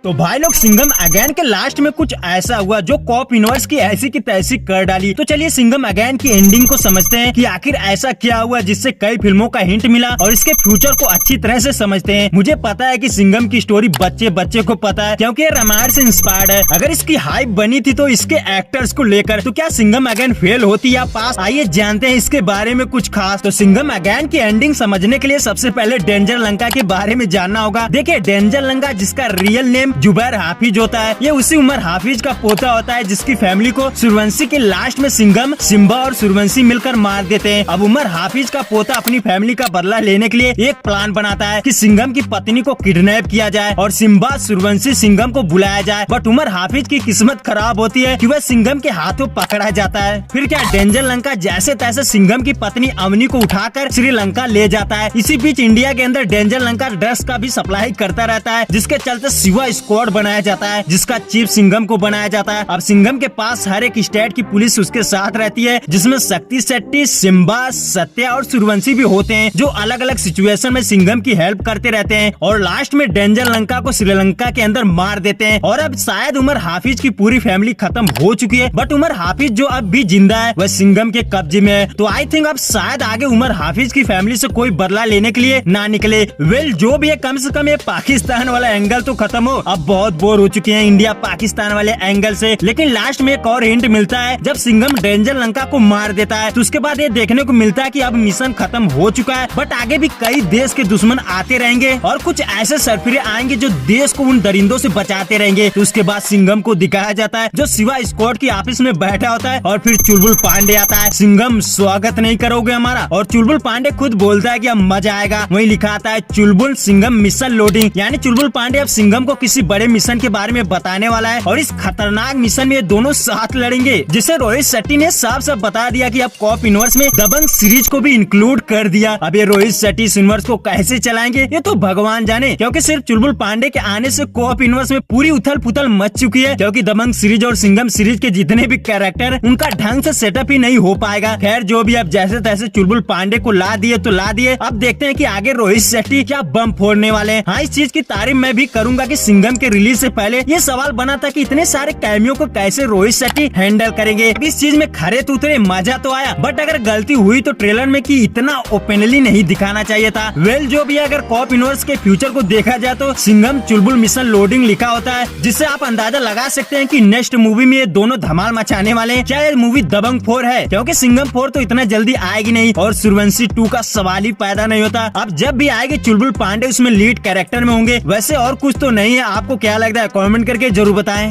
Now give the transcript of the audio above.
तो भाई लोग सिंघम अगेन के लास्ट में कुछ ऐसा हुआ जो कॉप यूनिवर्स की ऐसी की तैसी कर डाली। तो चलिए सिंघम अगेन की एंडिंग को समझते हैं कि आखिर ऐसा क्या हुआ जिससे कई फिल्मों का हिंट मिला और इसके फ्यूचर को अच्छी तरह से समझते हैं। मुझे पता है कि सिंघम की स्टोरी बच्चे बच्चे को पता है क्योंकि ये रामायण से इंस्पायर्ड है। अगर इसकी हाइप बनी थी तो इसके एक्टर्स को लेकर, तो क्या सिंघम अगेन फेल होती या पास? आइए जानते हैं इसके बारे में कुछ खास। तो सिंघम अगेन की एंडिंग समझने के लिए सबसे पहले डेंजर लंका के बारे में जानना होगा। देखिए डेंजर लंका, जिसका रियल नेम जुबैर हाफिज होता है, ये उसी उमर हाफिज का पोता होता है जिसकी फैमिली को सूर्यवंशी के लास्ट में सिंघम, सिम्बा और सूर्यवंशी मिलकर मार देते हैं। अब उमर हाफिज का पोता अपनी फैमिली का बदला लेने के लिए एक प्लान बनाता है कि सिंघम की पत्नी को किडनैप किया जाए और सिम्बा, सूर्यवंशी, सिंघम को बुलाया जाए। बट उमर हाफिज की किस्मत खराब होती है कि वह सिंघम के हाथों पकड़ा जाता है। फिर क्या डेंजर लंका जैसे तैसे सिंघम की पत्नी अवनी को उठाकर श्रीलंका ले जाता है। इसी बीच इंडिया के अंदर डेंजर लंका ड्रग्स का भी सप्लाई करता रहता है, जिसके चलते शिवा स्क्वाड बनाया जाता है जिसका चीफ सिंघम को बनाया जाता है। अब सिंघम के पास हर एक स्टेट की पुलिस उसके साथ रहती है, जिसमें शक्ति शेट्टी, सिम्बा, सत्या और सूर्यवंशी भी होते हैं जो अलग अलग सिचुएशन में सिंघम की हेल्प करते रहते हैं और लास्ट में डेंजर लंका को श्रीलंका के अंदर मार देते हैं। और अब शायद उमर हाफिज की पूरी फैमिली खत्म हो चुकी है, बट उमर हाफिज जो अब भी जिंदा है वह सिंघम के कब्जे में है। तो आई थिंक अब शायद आगे उमर हाफिज की फैमिली से कोई बदला लेने के लिए ना निकले। वेल जो भी है, कम से कम ये पाकिस्तान वाला एंगल तो खत्म हो। अब बहुत बोर हो चुके हैं इंडिया पाकिस्तान वाले एंगल से। लेकिन लास्ट में एक और हिंट मिलता है जब सिंघम डेंजर लंका को मार देता है, तो उसके बाद ये देखने को मिलता है कि अब मिशन खत्म हो चुका है, बट आगे भी कई देश के दुश्मन आते रहेंगे और कुछ ऐसे सरफिरे आएंगे जो देश को उन दरिंदों से बचाते रहेंगे। तो उसके बाद सिंघम को दिखाया जाता है जो शिवा स्क्वाड की ऑफिस में बैठा होता है और फिर चुलबुल पांडे आता है। सिंघम स्वागत नहीं करोगे हमारा? और चुलबुल पांडे खुद बोलता है कि अब मजा आएगा। वही लिखा आता है चुलबुल सिंघम मिशन लोडिंग, यानी चुलबुल पांडे अब सिंघम को किसी बड़े मिशन के बारे में बताने वाला है और इस खतरनाक मिशन में ये दोनों साथ लड़ेंगे, जिसे रोहित शेट्टी ने साफ साफ बता दिया कि अब कॉप यूनिवर्स में दबंग सीरीज को भी इंक्लूड कर दिया। अब ये रोहित शेट्टी इस यूनिवर्स को कैसे चलाएंगे ये तो भगवान जाने, क्योंकि सिर्फ चुलबुल पांडे के आने से कॉप यूनिवर्स में पूरी उथल पुथल मच चुकी है, क्योंकि दबंग सीरीज और सिंघम सीरीज के जितने भी कैरेक्टर उनका ढंग से सेटअप ही नहीं हो पाएगा। खैर जो भी, अब जैसे तैसे चुलबुल पांडे को ला दिए तो ला दिए। अब देखते हैं कि आगे रोहित शेट्टी क्या बम फोड़ने वाले हैं। हाँ, इस चीज की तारीफ मैं भी करूंगा कि सिंघम के रिलीज से पहले ये सवाल बना था कि इतने सारे कैमियो को कैसे रोहित शेट्टी हैंडल करेंगे। इस चीज में खरे तो उतरे, मजा तो आया, बट अगर गलती हुई तो ट्रेलर में कि इतना ओपनली नहीं दिखाना चाहिए था। वेल जो भी, अगर कॉप यूनिवर्स के फ्यूचर को देखा जाए तो सिंघम चुलबुल मिशन लोडिंग लिखा होता है, जिससे आप अंदाजा लगा सकते हैं कि नेक्स्ट मूवी में ये दोनों धमाल मचाने वाले हैं। क्या ये मूवी दबंग 4 है? क्योंकि सिंघम 4 तो इतना जल्दी आएगी नहीं और सूर्यवंशी 2 का सवाल ही पैदा नहीं होता। अब जब भी आएगी चुलबुल पांडे उसमें लीड कैरेक्टर में होंगे। वैसे और कुछ तो नहीं है। आपको क्या लगता है? कमेंट करके जरूर बताएं।